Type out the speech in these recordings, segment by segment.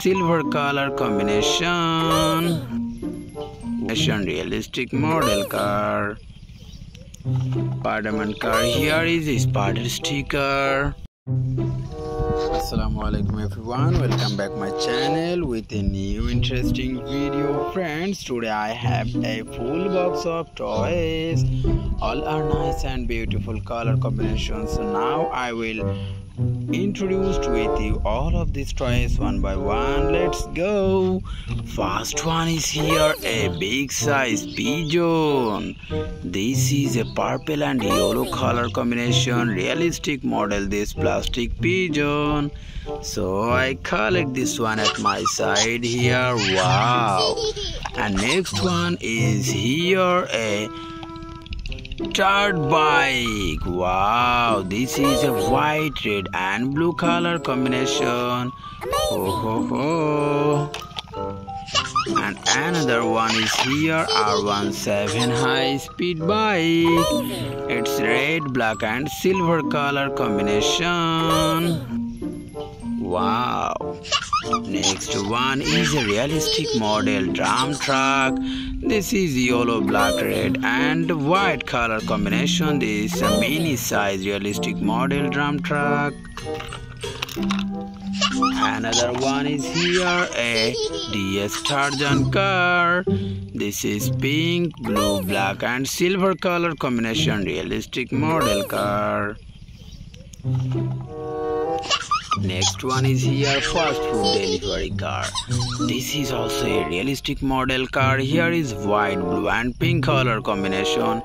silver color combination. Realistic model car. Spider-Man car. Here is a spider sticker. Assalamualaikum everyone, welcome back my channel with a new interesting video. Friends, today I have a full box of toys. All are nice and beautiful color combinations. So now I will introduce with you all of these toys one by one. Let's go. First one is here, a big size pigeon. This is a purple and yellow color combination, realistic model, this plastic pigeon. So I collect this one at my side here. Wow. And next one is here, a dirt bike. Wow, this is a white, red and blue color combination. Oh. And another one is here, R17 high speed bike. It's red, black and silver color combination. Wow. Next one is a realistic model drum truck. This is yellow, black, red and white color combination. This is a mini size realistic model drum truck. Another one is here, a DS Tarzan car. This is pink, blue, black and silver color combination, realistic model car. Next one is here, fast food delivery car. This is also a realistic model car. Here is white, blue and pink color combination.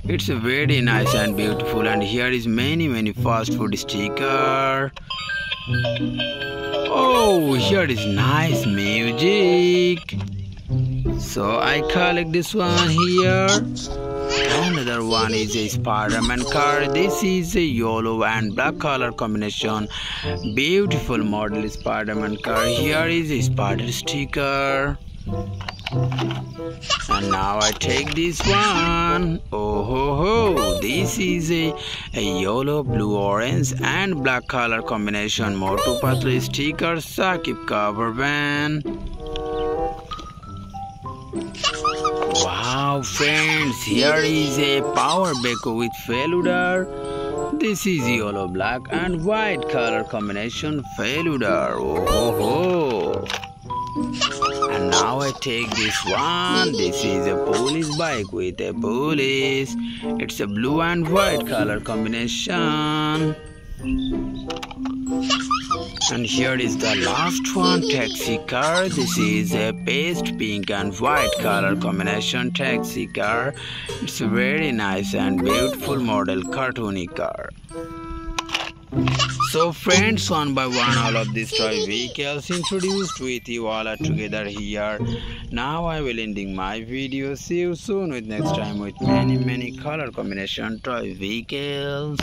It's very nice and beautiful, and here is many fast food sticker. Oh, here is nice music. So I collect this one here. Another one is a Spider-Man car. This is a yellow and black color combination. Beautiful model Spider-Man car. Here is a spider sticker. And now I take this one. Oh, this is a yellow, blue, orange and black color combination. Motu Patlu sticker, Sakib cover van. Wow friends, here is a power backhoe with failure. This is yellow, black and white color combination failure. Oh. And now I take this one. This is a police bike with a police. It's a blue and white color combination. And here is the last one, taxi car. This is a paste pink and white color combination taxi car. It's a very nice and beautiful model cartoony car. So friends, one by one all of these toy vehicles introduced with you all are together here. Now I will ending my video. See you soon with next time with many color combination toy vehicles.